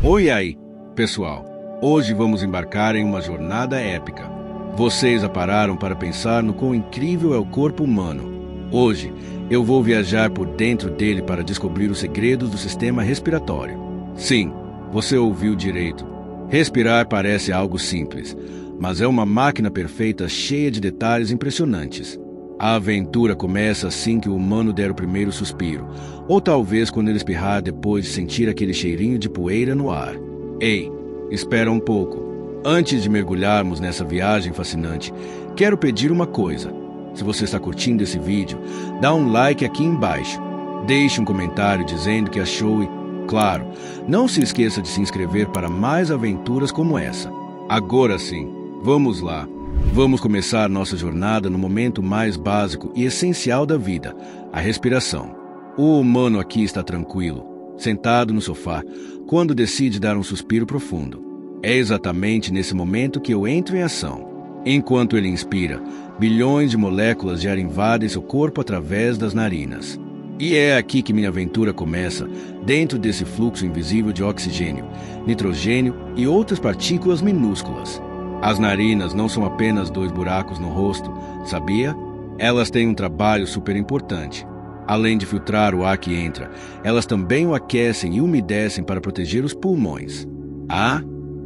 Oi aí, pessoal. Hoje vamos embarcar em uma jornada épica. Vocês já pararam para pensar no quão incrível é o corpo humano? Hoje, eu vou viajar por dentro dele para descobrir os segredos do sistema respiratório. Sim, você ouviu direito. Respirar parece algo simples, mas é uma máquina perfeita cheia de detalhes impressionantes. A aventura começa assim que o humano der o primeiro suspiro, ou talvez quando ele espirrar depois de sentir aquele cheirinho de poeira no ar. Ei, espera um pouco. Antes de mergulharmos nessa viagem fascinante, quero pedir uma coisa. Se você está curtindo esse vídeo, dá um like aqui embaixo. Deixe um comentário dizendo que achou e, claro, não se esqueça de se inscrever para mais aventuras como essa. Agora sim, vamos lá. Vamos começar nossa jornada no momento mais básico e essencial da vida, a respiração. O humano aqui está tranquilo, sentado no sofá, quando decide dar um suspiro profundo. É exatamente nesse momento que eu entro em ação. Enquanto ele inspira, bilhões de moléculas de ar invadem seu corpo através das narinas. E é aqui que minha aventura começa, dentro desse fluxo invisível de oxigênio, nitrogênio e outras partículas minúsculas. As narinas não são apenas 2 buracos no rosto, sabia? Elas têm um trabalho super importante. Além de filtrar o ar que entra, elas também o aquecem e umedecem para proteger os pulmões. Ah,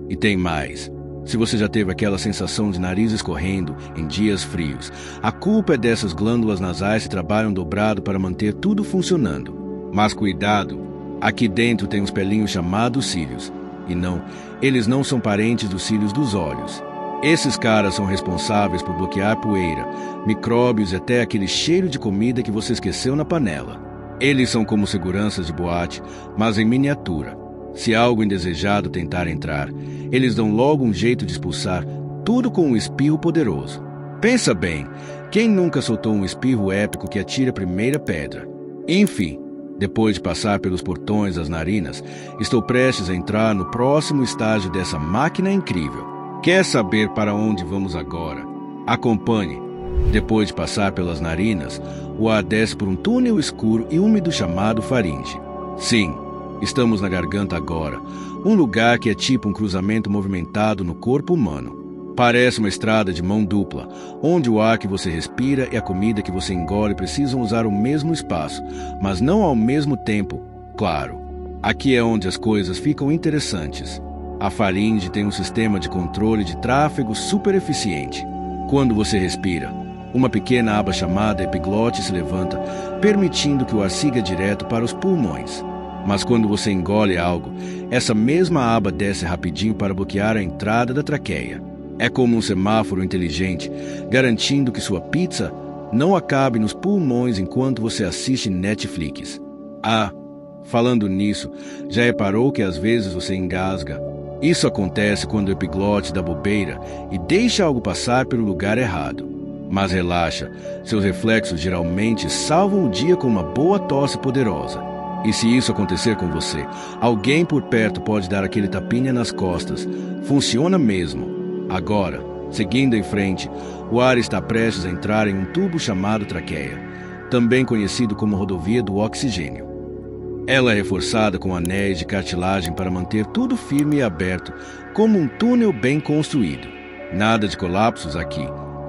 e tem mais. Se você já teve aquela sensação de nariz escorrendo em dias frios, a culpa é dessas glândulas nasais que trabalham dobrado para manter tudo funcionando. Mas cuidado, aqui dentro tem uns pelinhos chamados cílios. E não, eles não são parentes dos cílios dos olhos. Esses caras são responsáveis por bloquear poeira, micróbios e até aquele cheiro de comida que você esqueceu na panela. Eles são como seguranças de boate, mas em miniatura. Se algo indesejado tentar entrar, eles dão logo um jeito de expulsar, tudo com um espirro poderoso. Pensa bem, quem nunca soltou um espirro épico que atira a primeira pedra? Enfim, depois de passar pelos portões das narinas, estou prestes a entrar no próximo estágio dessa máquina incrível. Quer saber para onde vamos agora? Acompanhe. Depois de passar pelas narinas, o ar desce por um túnel escuro e úmido chamado faringe. Sim, estamos na garganta agora, um lugar que é tipo um cruzamento movimentado no corpo humano. Parece uma estrada de mão dupla, onde o ar que você respira e a comida que você engole precisam usar o mesmo espaço, mas não ao mesmo tempo, claro. Aqui é onde as coisas ficam interessantes. A faringe tem um sistema de controle de tráfego super eficiente. Quando você respira, uma pequena aba chamada epiglote se levanta, permitindo que o ar siga direto para os pulmões. Mas quando você engole algo, essa mesma aba desce rapidinho para bloquear a entrada da traqueia. É como um semáforo inteligente, garantindo que sua pizza não acabe nos pulmões enquanto você assiste Netflix. Ah, falando nisso, já reparou que às vezes você engasga? Isso acontece quando o epiglote dá bobeira e deixa algo passar pelo lugar errado. Mas relaxa, seus reflexos geralmente salvam o dia com uma boa tosse poderosa. E se isso acontecer com você, alguém por perto pode dar aquele tapinha nas costas. Funciona mesmo. Agora, seguindo em frente, o ar está prestes a entrar em um tubo chamado traqueia, também conhecido como rodovia do oxigênio. Ela é reforçada com anéis de cartilagem para manter tudo firme e aberto, como um túnel bem construído. Nada de colapsos aqui,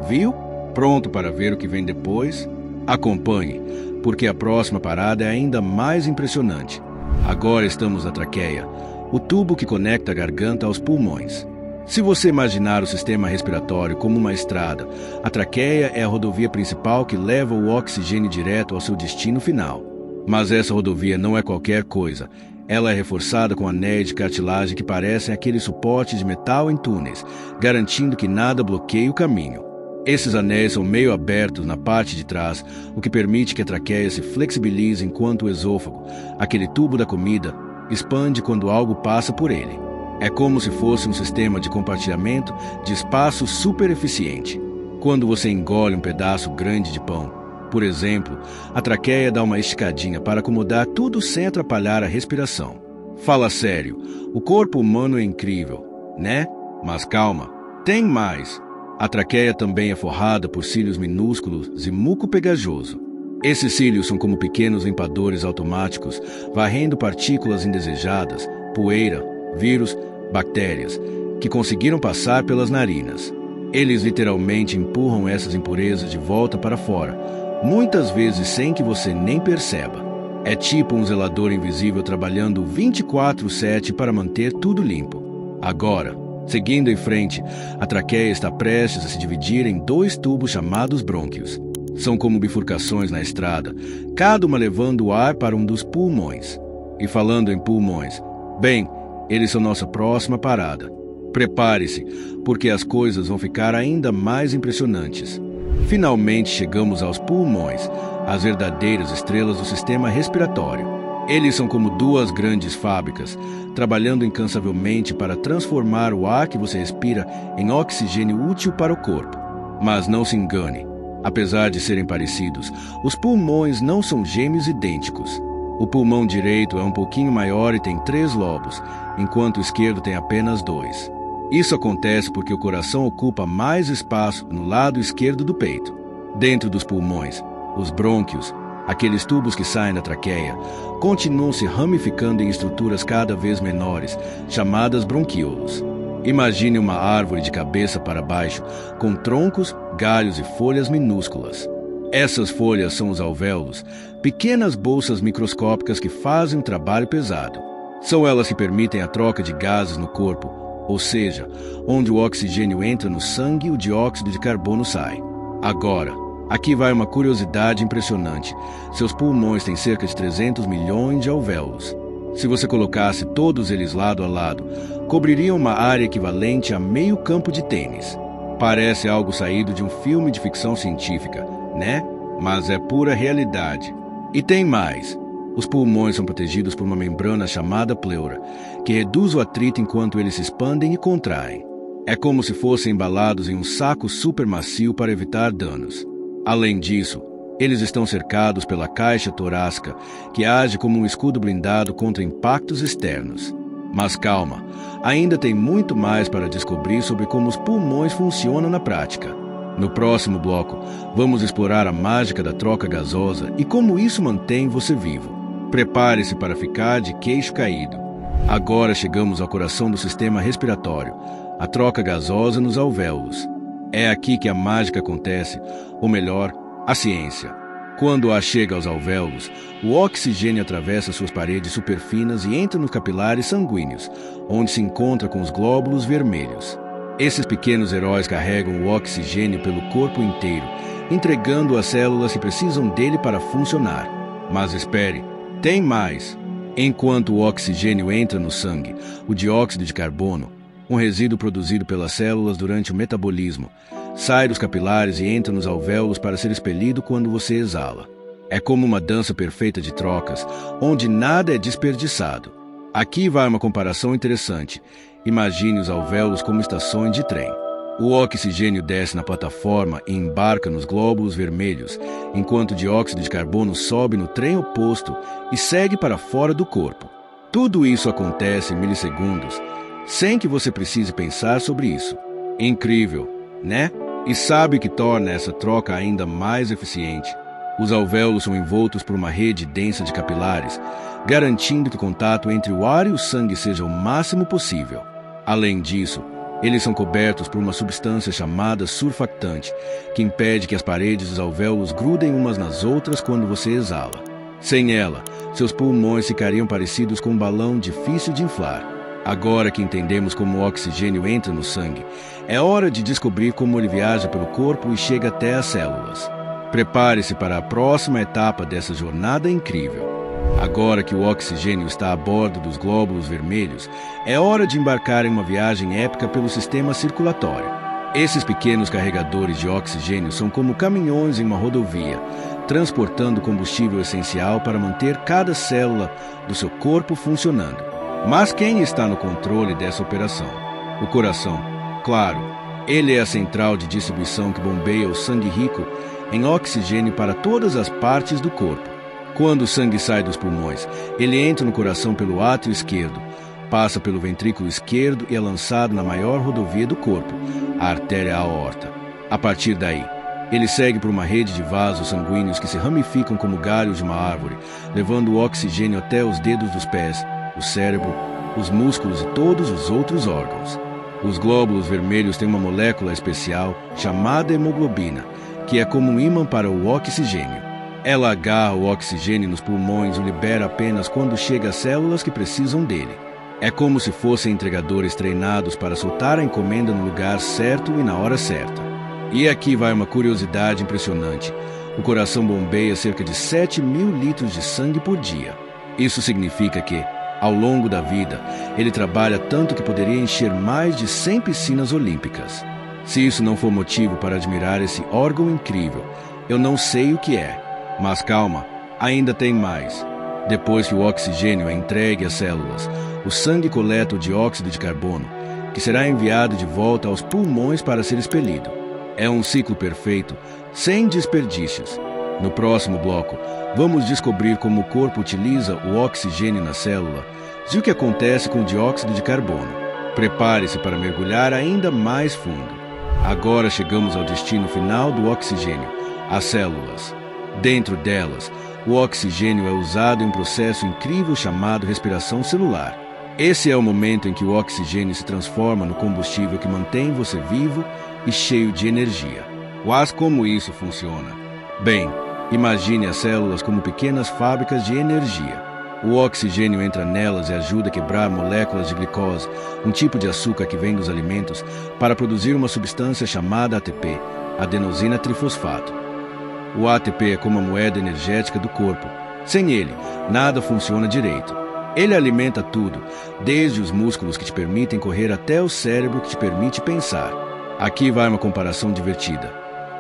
viu? Pronto para ver o que vem depois? Acompanhe, porque a próxima parada é ainda mais impressionante. Agora estamos na traqueia, o tubo que conecta a garganta aos pulmões. Se você imaginar o sistema respiratório como uma estrada, a traqueia é a rodovia principal que leva o oxigênio direto ao seu destino final. Mas essa rodovia não é qualquer coisa. Ela é reforçada com anéis de cartilagem que parecem aqueles suportes de metal em túneis, garantindo que nada bloqueie o caminho. Esses anéis são meio abertos na parte de trás, o que permite que a traqueia se flexibilize enquanto o esôfago, aquele tubo da comida, expande quando algo passa por ele. É como se fosse um sistema de compartilhamento de espaço super eficiente. Quando você engole um pedaço grande de pão, por exemplo, a traqueia dá uma esticadinha para acomodar tudo sem atrapalhar a respiração. Fala sério, o corpo humano é incrível, né? Mas calma, tem mais. A traqueia também é forrada por cílios minúsculos e muco pegajoso. Esses cílios são como pequenos limpadores automáticos, varrendo partículas indesejadas, poeira, vírus, bactérias, que conseguiram passar pelas narinas. Eles literalmente empurram essas impurezas de volta para fora, muitas vezes sem que você nem perceba. É tipo um zelador invisível trabalhando 24/7 para manter tudo limpo. Agora, seguindo em frente, a traqueia está prestes a se dividir em 2 tubos chamados brônquios. São como bifurcações na estrada, cada uma levando o ar para um dos pulmões. E falando em pulmões, bem, eles são nossa próxima parada. Prepare-se, porque as coisas vão ficar ainda mais impressionantes. Finalmente chegamos aos pulmões, as verdadeiras estrelas do sistema respiratório. Eles são como 2 grandes fábricas, trabalhando incansavelmente para transformar o ar que você respira em oxigênio útil para o corpo. Mas não se engane, apesar de serem parecidos, os pulmões não são gêmeos idênticos. O pulmão direito é um pouquinho maior e tem 3 lobos, enquanto o esquerdo tem apenas 2. Isso acontece porque o coração ocupa mais espaço no lado esquerdo do peito. Dentro dos pulmões, os brônquios, aqueles tubos que saem da traqueia, continuam se ramificando em estruturas cada vez menores, chamadas bronquíolos. Imagine uma árvore de cabeça para baixo, com troncos, galhos e folhas minúsculas. Essas folhas são os alvéolos, pequenas bolsas microscópicas que fazem um trabalho pesado. São elas que permitem a troca de gases no corpo, ou seja, onde o oxigênio entra no sangue e o dióxido de carbono sai. Agora, aqui vai uma curiosidade impressionante. Seus pulmões têm cerca de 300 milhões de alvéolos. Se você colocasse todos eles lado a lado, cobririam uma área equivalente a meio campo de tênis. Parece algo saído de um filme de ficção científica, né? Mas é pura realidade. E tem mais. Os pulmões são protegidos por uma membrana chamada pleura, que reduz o atrito enquanto eles se expandem e contraem. É como se fossem embalados em um saco super macio para evitar danos. Além disso, eles estão cercados pela caixa torácica, que age como um escudo blindado contra impactos externos. Mas calma, ainda tem muito mais para descobrir sobre como os pulmões funcionam na prática. No próximo bloco, vamos explorar a mágica da troca gasosa e como isso mantém você vivo. Prepare-se para ficar de queixo caído. Agora chegamos ao coração do sistema respiratório, a troca gasosa nos alvéolos. É aqui que a mágica acontece, ou melhor, a ciência. Quando o ar chega aos alvéolos, o oxigênio atravessa suas paredes superfinas e entra nos capilares sanguíneos, onde se encontra com os glóbulos vermelhos. Esses pequenos heróis carregam o oxigênio pelo corpo inteiro, entregando às células que precisam dele para funcionar. Mas espere, tem mais! Enquanto o oxigênio entra no sangue, o dióxido de carbono, um resíduo produzido pelas células durante o metabolismo, sai dos capilares e entra nos alvéolos para ser expelido quando você exala. É como uma dança perfeita de trocas, onde nada é desperdiçado. Aqui vai uma comparação interessante. Imagine os alvéolos como estações de trem. O oxigênio desce na plataforma e embarca nos glóbulos vermelhos, enquanto o dióxido de carbono sobe no trem oposto e segue para fora do corpo. Tudo isso acontece em milissegundos, sem que você precise pensar sobre isso. Incrível, né? E sabe o que torna essa troca ainda mais eficiente? Os alvéolos são envoltos por uma rede densa de capilares, garantindo que o contato entre o ar e o sangue seja o máximo possível. Além disso, eles são cobertos por uma substância chamada surfactante, que impede que as paredes dos alvéolos grudem umas nas outras quando você exala. Sem ela, seus pulmões ficariam parecidos com um balão difícil de inflar. Agora que entendemos como o oxigênio entra no sangue, é hora de descobrir como ele viaja pelo corpo e chega até as células. Prepare-se para a próxima etapa dessa jornada incrível. Agora que o oxigênio está a bordo dos glóbulos vermelhos, é hora de embarcar em uma viagem épica pelo sistema circulatório. Esses pequenos carregadores de oxigênio são como caminhões em uma rodovia, transportando combustível essencial para manter cada célula do seu corpo funcionando. Mas quem está no controle dessa operação? O coração. Claro, ele é a central de distribuição que bombeia o sangue rico em oxigênio para todas as partes do corpo. Quando o sangue sai dos pulmões, ele entra no coração pelo átrio esquerdo, passa pelo ventrículo esquerdo e é lançado na maior rodovia do corpo, a artéria aorta. A partir daí, ele segue por uma rede de vasos sanguíneos que se ramificam como galhos de uma árvore, levando o oxigênio até os dedos dos pés, o cérebro, os músculos e todos os outros órgãos. Os glóbulos vermelhos têm uma molécula especial chamada hemoglobina, que é como um ímã para o oxigênio. Ela agarra o oxigênio nos pulmões e o libera apenas quando chega às células que precisam dele. É como se fossem entregadores treinados para soltar a encomenda no lugar certo e na hora certa. E aqui vai uma curiosidade impressionante. O coração bombeia cerca de 7.000 litros de sangue por dia. Isso significa que, ao longo da vida, ele trabalha tanto que poderia encher mais de 100 piscinas olímpicas. Se isso não for motivo para admirar esse órgão incrível, eu não sei o que é. Mas calma, ainda tem mais. Depois que o oxigênio é entregue às células, o sangue coleta o dióxido de carbono, que será enviado de volta aos pulmões para ser expelido. É um ciclo perfeito, sem desperdícios. No próximo bloco, vamos descobrir como o corpo utiliza o oxigênio na célula e o que acontece com o dióxido de carbono. Prepare-se para mergulhar ainda mais fundo. Agora chegamos ao destino final do oxigênio, as células. Dentro delas, o oxigênio é usado em um processo incrível chamado respiração celular. Esse é o momento em que o oxigênio se transforma no combustível que mantém você vivo e cheio de energia. Mas como isso funciona? Bem, imagine as células como pequenas fábricas de energia. O oxigênio entra nelas e ajuda a quebrar moléculas de glicose, um tipo de açúcar que vem dos alimentos, para produzir uma substância chamada ATP, adenosina trifosfato. O ATP é como a moeda energética do corpo. Sem ele, nada funciona direito. Ele alimenta tudo, desde os músculos que te permitem correr até o cérebro que te permite pensar. Aqui vai uma comparação divertida.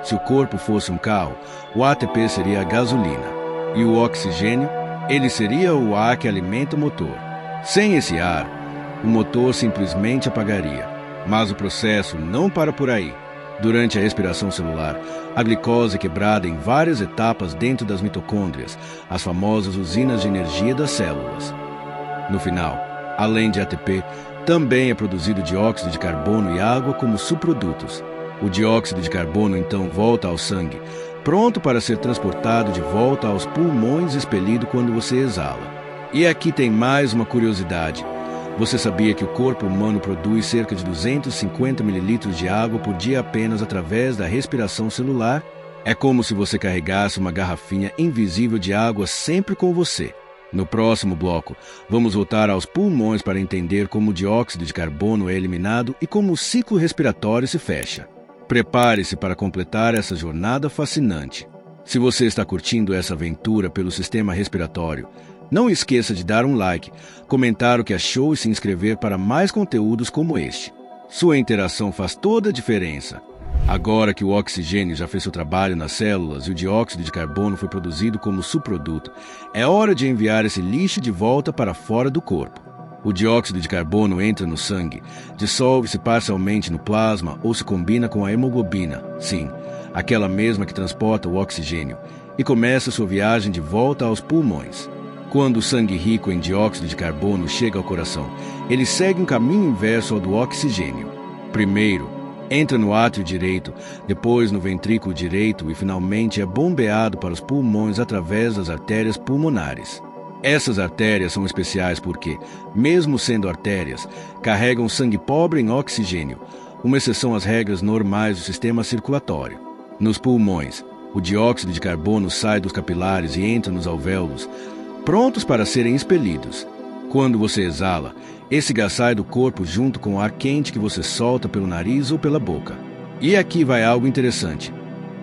Se o corpo fosse um carro, o ATP seria a gasolina. E o oxigênio, ele seria o ar que alimenta o motor. Sem esse ar, o motor simplesmente apagaria. Mas o processo não para por aí. Durante a respiração celular, a glicose é quebrada em várias etapas dentro das mitocôndrias, as famosas usinas de energia das células. No final, além de ATP, também é produzido dióxido de carbono e água como subprodutos. O dióxido de carbono então volta ao sangue, pronto para ser transportado de volta aos pulmões e expelido quando você exala. E aqui tem mais uma curiosidade. Você sabia que o corpo humano produz cerca de 250 ml de água por dia apenas através da respiração celular? É como se você carregasse uma garrafinha invisível de água sempre com você. No próximo bloco, vamos voltar aos pulmões para entender como o dióxido de carbono é eliminado e como o ciclo respiratório se fecha. Prepare-se para completar essa jornada fascinante. Se você está curtindo essa aventura pelo sistema respiratório, não esqueça de dar um like, comentar o que achou e se inscrever para mais conteúdos como este. Sua interação faz toda a diferença. Agora que o oxigênio já fez seu trabalho nas células e o dióxido de carbono foi produzido como subproduto, é hora de enviar esse lixo de volta para fora do corpo. O dióxido de carbono entra no sangue, dissolve-se parcialmente no plasma ou se combina com a hemoglobina, sim, aquela mesma que transporta o oxigênio, e começa sua viagem de volta aos pulmões. Quando o sangue rico em dióxido de carbono chega ao coração, ele segue um caminho inverso ao do oxigênio. Primeiro, entra no átrio direito, depois no ventrículo direito e finalmente é bombeado para os pulmões através das artérias pulmonares. Essas artérias são especiais porque, mesmo sendo artérias, carregam sangue pobre em oxigênio, uma exceção às regras normais do sistema circulatório. Nos pulmões, o dióxido de carbono sai dos capilares e entra nos alvéolos, prontos para serem expelidos. Quando você exala, esse gás sai do corpo junto com o ar quente que você solta pelo nariz ou pela boca. E aqui vai algo interessante.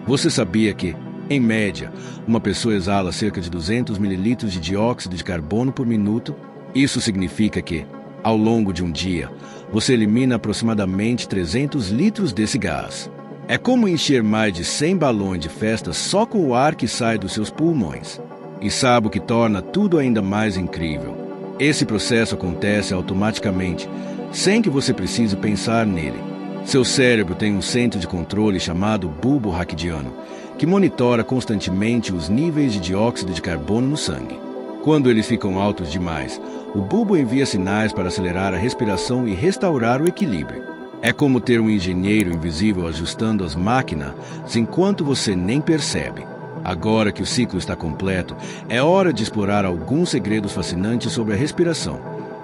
Você sabia que, em média, uma pessoa exala cerca de 200 ml de dióxido de carbono por minuto? Isso significa que, ao longo de um dia, você elimina aproximadamente 300 litros desse gás. É como encher mais de 100 balões de festa só com o ar que sai dos seus pulmões. E sabe o que torna tudo ainda mais incrível? Esse processo acontece automaticamente, sem que você precise pensar nele. Seu cérebro tem um centro de controle chamado bulbo raquidiano, que monitora constantemente os níveis de dióxido de carbono no sangue. Quando eles ficam altos demais, o bulbo envia sinais para acelerar a respiração e restaurar o equilíbrio. É como ter um engenheiro invisível ajustando as máquinas enquanto você nem percebe. Agora que o ciclo está completo, é hora de explorar alguns segredos fascinantes sobre a respiração.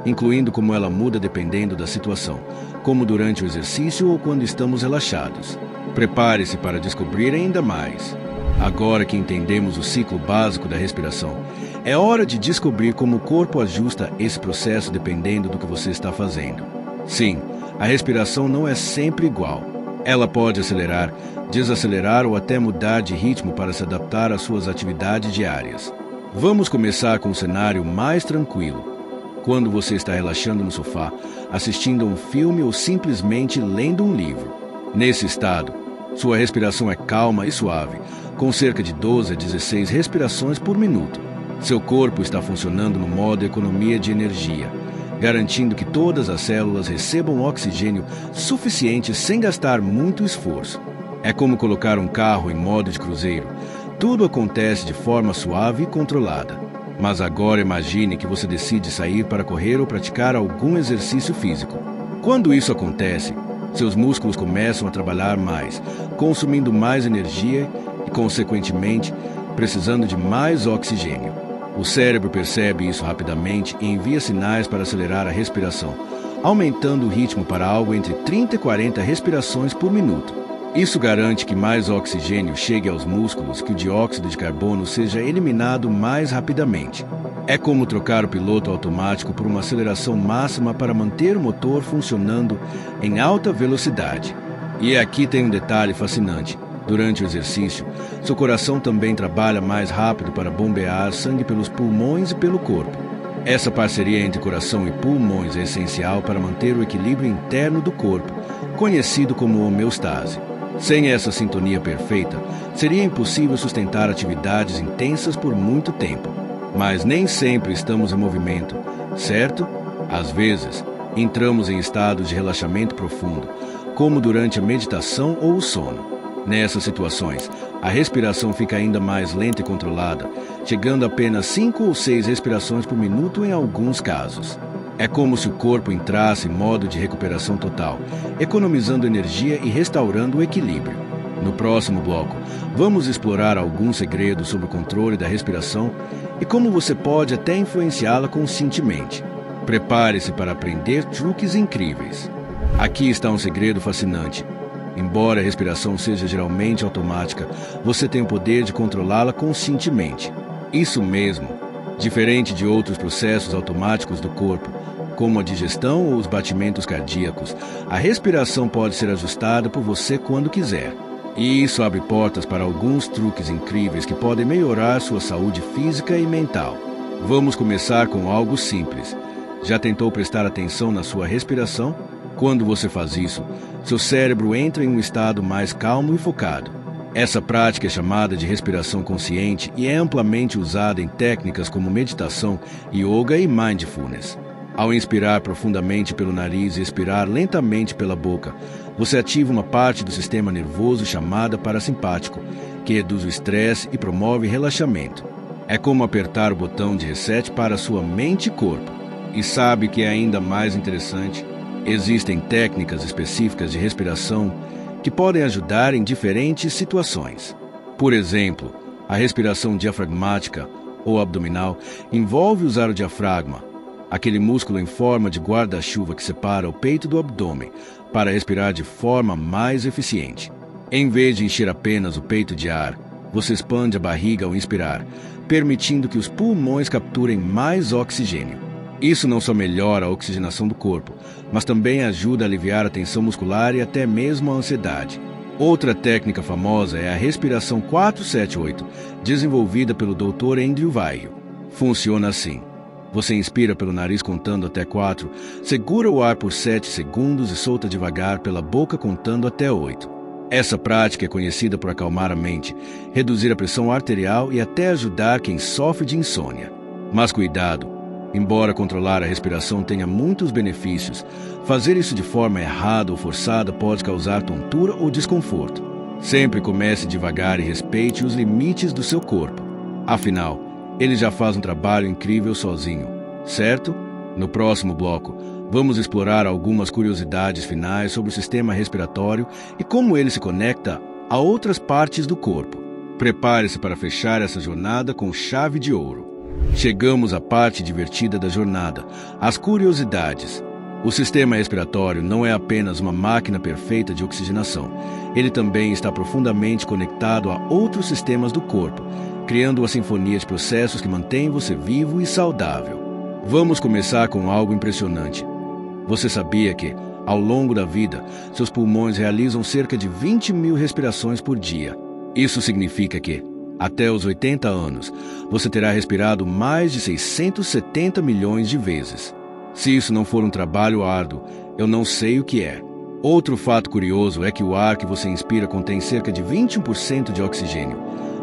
incluindo como ela muda dependendo da situação, como durante o exercício ou quando estamos relaxados. Prepare-se para descobrir ainda mais. Agora que entendemos o ciclo básico da respiração, é hora de descobrir como o corpo ajusta esse processo dependendo do que você está fazendo. Sim, a respiração não é sempre igual. Ela pode acelerar, desacelerar ou até mudar de ritmo para se adaptar às suas atividades diárias. Vamos começar com um cenário mais tranquilo. Quando você está relaxando no sofá, assistindo a um filme ou simplesmente lendo um livro. Nesse estado, sua respiração é calma e suave, com cerca de 12 a 16 respirações por minuto. Seu corpo está funcionando no modo economia de energia, garantindo que todas as células recebam oxigênio suficiente sem gastar muito esforço. É como colocar um carro em modo de cruzeiro. Tudo acontece de forma suave e controlada. Mas agora imagine que você decide sair para correr ou praticar algum exercício físico. Quando isso acontece, seus músculos começam a trabalhar mais, consumindo mais energia e, consequentemente, precisando de mais oxigênio. O cérebro percebe isso rapidamente e envia sinais para acelerar a respiração, aumentando o ritmo para algo entre 30 e 40 respirações por minuto. Isso garante que mais oxigênio chegue aos músculos e que o dióxido de carbono seja eliminado mais rapidamente. É como trocar o piloto automático por uma aceleração máxima para manter o motor funcionando em alta velocidade. E aqui tem um detalhe fascinante. Durante o exercício, seu coração também trabalha mais rápido para bombear sangue pelos pulmões e pelo corpo. Essa parceria entre coração e pulmões é essencial para manter o equilíbrio interno do corpo, conhecido como homeostase. Sem essa sintonia perfeita, seria impossível sustentar atividades intensas por muito tempo. Mas nem sempre estamos em movimento, certo? Às vezes, entramos em estados de relaxamento profundo, como durante a meditação ou o sono. Nessas situações, a respiração fica ainda mais lenta e controlada, chegando a apenas 5 ou 6 respirações por minuto em alguns casos. É como se o corpo entrasse em modo de recuperação total, economizando energia e restaurando o equilíbrio. No próximo bloco, vamos explorar alguns segredos sobre o controle da respiração e como você pode até influenciá-la conscientemente. Prepare-se para aprender truques incríveis. Aqui está um segredo fascinante. Embora a respiração seja geralmente automática, você tem o poder de controlá-la conscientemente. Isso mesmo. Diferente de outros processos automáticos do corpo, como a digestão ou os batimentos cardíacos, a respiração pode ser ajustada por você quando quiser. E isso abre portas para alguns truques incríveis que podem melhorar sua saúde física e mental. Vamos começar com algo simples. Já tentou prestar atenção na sua respiração? Quando você faz isso, seu cérebro entra em um estado mais calmo e focado. Essa prática é chamada de respiração consciente e é amplamente usada em técnicas como meditação, yoga e mindfulness. Ao inspirar profundamente pelo nariz e expirar lentamente pela boca, você ativa uma parte do sistema nervoso chamada parasimpático, que reduz o estresse e promove relaxamento. É como apertar o botão de reset para sua mente e corpo. E sabe o que é ainda mais interessante? Existem técnicas específicas de respiração que podem ajudar em diferentes situações. Por exemplo, a respiração diafragmática ou abdominal envolve usar o diafragma, aquele músculo em forma de guarda-chuva que separa o peito do abdômen, para respirar de forma mais eficiente. Em vez de encher apenas o peito de ar, você expande a barriga ao inspirar, permitindo que os pulmões capturem mais oxigênio. Isso não só melhora a oxigenação do corpo, mas também ajuda a aliviar a tensão muscular e até mesmo a ansiedade. Outra técnica famosa é a respiração 4-7-8, desenvolvida pelo Dr. Andrew Weil. Funciona assim. Você inspira pelo nariz contando até 4, segura o ar por 7 segundos e solta devagar pela boca contando até 8. Essa prática é conhecida por acalmar a mente, reduzir a pressão arterial e até ajudar quem sofre de insônia. Mas cuidado! Embora controlar a respiração tenha muitos benefícios, fazer isso de forma errada ou forçada pode causar tontura ou desconforto. Sempre comece devagar e respeite os limites do seu corpo. Afinal, ele já faz um trabalho incrível sozinho, certo? No próximo bloco, vamos explorar algumas curiosidades finais sobre o sistema respiratório e como ele se conecta a outras partes do corpo. Prepare-se para fechar essa jornada com chave de ouro. Chegamos à parte divertida da jornada, as curiosidades. O sistema respiratório não é apenas uma máquina perfeita de oxigenação. Ele também está profundamente conectado a outros sistemas do corpo, criando uma sinfonia de processos que mantém você vivo e saudável. Vamos começar com algo impressionante. Você sabia que, ao longo da vida, seus pulmões realizam cerca de 20.000 respirações por dia? Isso significa que, até os 80 anos, você terá respirado mais de 670 milhões de vezes. Se isso não for um trabalho árduo, eu não sei o que é. Outro fato curioso é que o ar que você inspira contém cerca de 21% de oxigênio,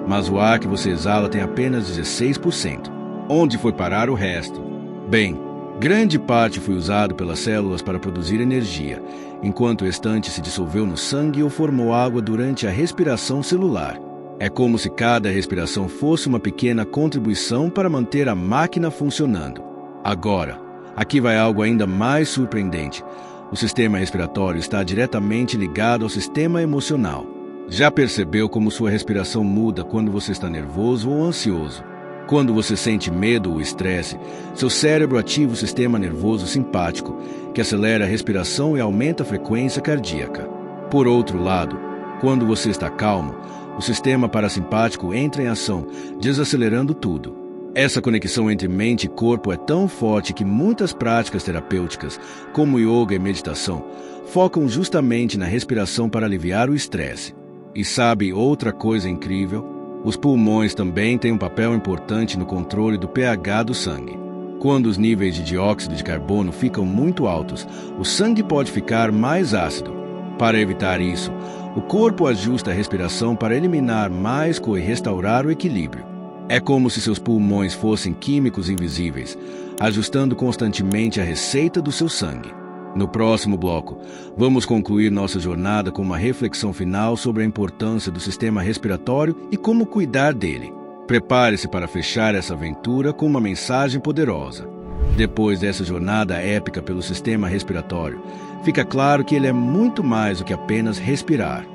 mas o ar que você exala tem apenas 16%. Onde foi parar o resto? Bem, grande parte foi usado pelas células para produzir energia, enquanto o restante se dissolveu no sangue ou formou água durante a respiração celular. É como se cada respiração fosse uma pequena contribuição para manter a máquina funcionando. Agora, aqui vai algo ainda mais surpreendente. O sistema respiratório está diretamente ligado ao sistema emocional. Já percebeu como sua respiração muda quando você está nervoso ou ansioso? Quando você sente medo ou estresse, seu cérebro ativa o sistema nervoso simpático, que acelera a respiração e aumenta a frequência cardíaca. Por outro lado, quando você está calmo, o sistema parasimpático entra em ação, desacelerando tudo. Essa conexão entre mente e corpo é tão forte que muitas práticas terapêuticas, como yoga e meditação, focam justamente na respiração para aliviar o estresse. E sabe outra coisa incrível? Os pulmões também têm um papel importante no controle do pH do sangue. Quando os níveis de dióxido de carbono ficam muito altos, o sangue pode ficar mais ácido. Para evitar isso, o corpo ajusta a respiração para eliminar mais e restaurar o equilíbrio. É como se seus pulmões fossem químicos invisíveis, ajustando constantemente a receita do seu sangue. No próximo bloco, vamos concluir nossa jornada com uma reflexão final sobre a importância do sistema respiratório e como cuidar dele. Prepare-se para fechar essa aventura com uma mensagem poderosa. Depois dessa jornada épica pelo sistema respiratório, fica claro que ele é muito mais do que apenas respirar.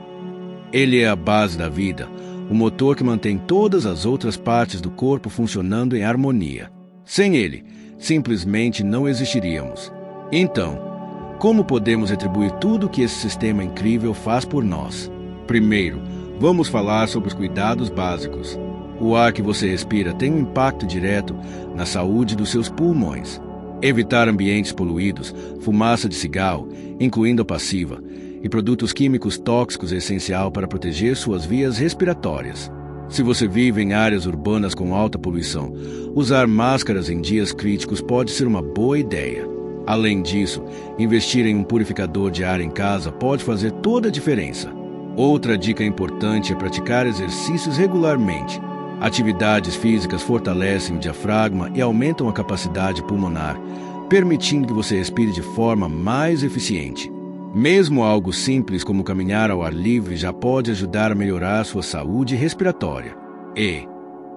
Ele é a base da vida, o motor que mantém todas as outras partes do corpo funcionando em harmonia. Sem ele, simplesmente não existiríamos. Então, como podemos retribuir tudo o que esse sistema incrível faz por nós? Primeiro, vamos falar sobre os cuidados básicos. O ar que você respira tem um impacto direto na saúde dos seus pulmões. Evitar ambientes poluídos, fumaça de cigarro, incluindo a passiva, e produtos químicos tóxicos é essencial para proteger suas vias respiratórias. Se você vive em áreas urbanas com alta poluição, usar máscaras em dias críticos pode ser uma boa ideia. Além disso, investir em um purificador de ar em casa pode fazer toda a diferença. Outra dica importante é praticar exercícios regularmente. Atividades físicas fortalecem o diafragma e aumentam a capacidade pulmonar, permitindo que você respire de forma mais eficiente. Mesmo algo simples como caminhar ao ar livre já pode ajudar a melhorar sua saúde respiratória. E,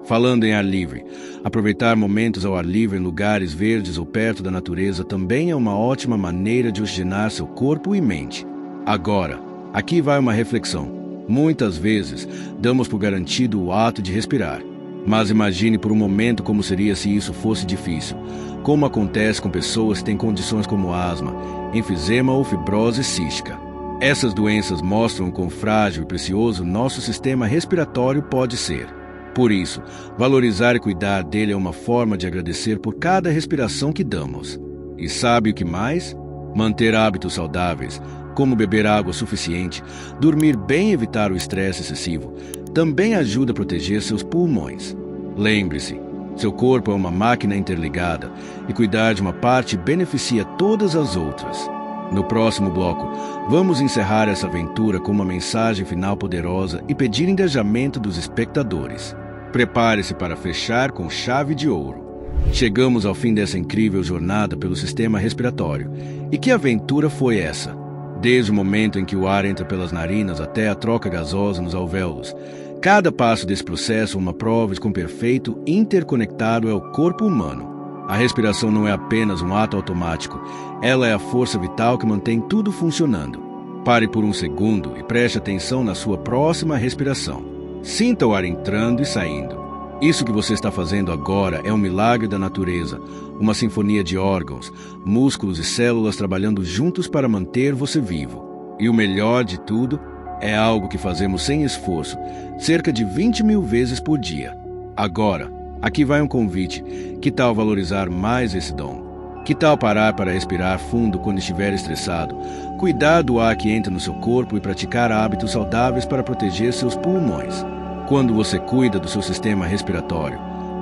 falando em ar livre, aproveitar momentos ao ar livre em lugares verdes ou perto da natureza também é uma ótima maneira de oxigenar seu corpo e mente. Agora, aqui vai uma reflexão. Muitas vezes, damos por garantido o ato de respirar. Mas imagine por um momento como seria se isso fosse difícil. Como acontece com pessoas que têm condições como asma, enfisema ou fibrose cística. Essas doenças mostram quão frágil e precioso nosso sistema respiratório pode ser. Por isso, valorizar e cuidar dele é uma forma de agradecer por cada respiração que damos. E sabe o que mais? Manter hábitos saudáveis, como beber água suficiente, dormir bem e evitar o estresse excessivo, também ajuda a proteger seus pulmões. Lembre-se, seu corpo é uma máquina interligada e cuidar de uma parte beneficia todas as outras. No próximo bloco, vamos encerrar essa aventura com uma mensagem final poderosa e pedir engajamento dos espectadores. Prepare-se para fechar com chave de ouro. Chegamos ao fim dessa incrível jornada pelo sistema respiratório. E que aventura foi essa? Desde o momento em que o ar entra pelas narinas até a troca gasosa nos alvéolos, cada passo desse processo é uma prova de quão perfeito interconectado é o corpo humano. A respiração não é apenas um ato automático, ela é a força vital que mantém tudo funcionando. Pare por um segundo e preste atenção na sua próxima respiração. Sinta o ar entrando e saindo. Isso que você está fazendo agora é um milagre da natureza, uma sinfonia de órgãos, músculos e células trabalhando juntos para manter você vivo. E o melhor de tudo, é algo que fazemos sem esforço, cerca de 20.000 vezes por dia. Agora, aqui vai um convite. Que tal valorizar mais esse dom? Que tal parar para respirar fundo quando estiver estressado, cuidar do ar que entra no seu corpo e praticar hábitos saudáveis para proteger seus pulmões? Quando você cuida do seu sistema respiratório,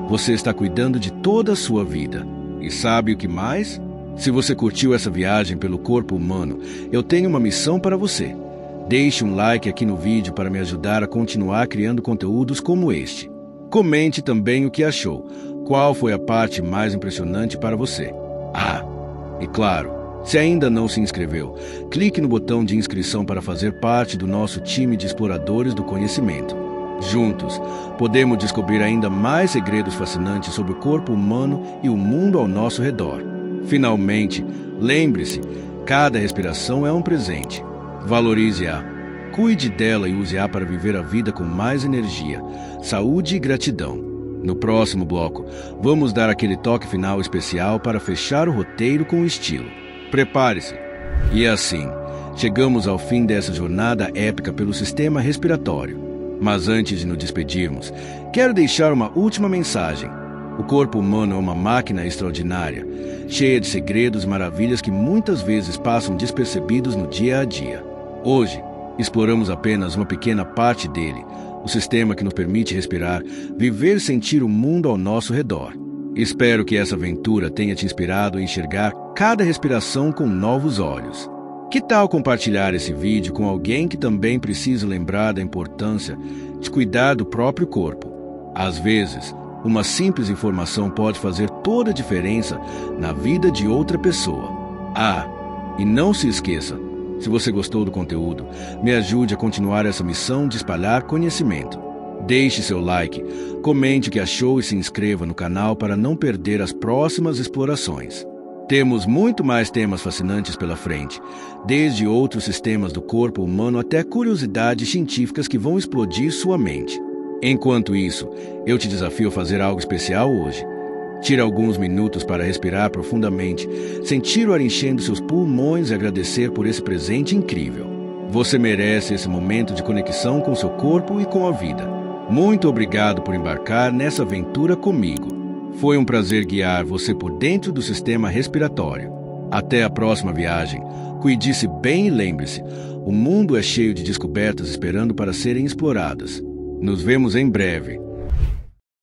você está cuidando de toda a sua vida. E sabe o que mais? Se você curtiu essa viagem pelo corpo humano, eu tenho uma missão para você. Deixe um like aqui no vídeo para me ajudar a continuar criando conteúdos como este. Comente também o que achou. Qual foi a parte mais impressionante para você? E claro, se ainda não se inscreveu, clique no botão de inscrição para fazer parte do nosso time de exploradores do conhecimento. Juntos, podemos descobrir ainda mais segredos fascinantes sobre o corpo humano e o mundo ao nosso redor. Finalmente, lembre-se, cada respiração é um presente. Valorize-a, cuide dela e use-a para viver a vida com mais energia, saúde e gratidão. No próximo bloco, vamos dar aquele toque final especial para fechar o roteiro com estilo. Prepare-se! E assim, chegamos ao fim dessa jornada épica pelo sistema respiratório. Mas antes de nos despedirmos, quero deixar uma última mensagem. O corpo humano é uma máquina extraordinária, cheia de segredos e maravilhas que muitas vezes passam despercebidos no dia a dia. Hoje, exploramos apenas uma pequena parte dele, o sistema que nos permite respirar, viver e sentir o mundo ao nosso redor. Espero que essa aventura tenha te inspirado a enxergar cada respiração com novos olhos. Que tal compartilhar esse vídeo com alguém que também precisa lembrar da importância de cuidar do próprio corpo? Às vezes, uma simples informação pode fazer toda a diferença na vida de outra pessoa. E não se esqueça, se você gostou do conteúdo, me ajude a continuar essa missão de espalhar conhecimento. Deixe seu like, comente o que achou e se inscreva no canal para não perder as próximas explorações. Temos muito mais temas fascinantes pela frente, desde outros sistemas do corpo humano até curiosidades científicas que vão explodir sua mente. Enquanto isso, eu te desafio a fazer algo especial hoje. Tire alguns minutos para respirar profundamente, sentir o ar enchendo seus pulmões e agradecer por esse presente incrível. Você merece esse momento de conexão com seu corpo e com a vida. Muito obrigado por embarcar nessa aventura comigo. Foi um prazer guiar você por dentro do sistema respiratório. Até a próxima viagem. Cuide-se bem e lembre-se, o mundo é cheio de descobertas esperando para serem exploradas. Nos vemos em breve.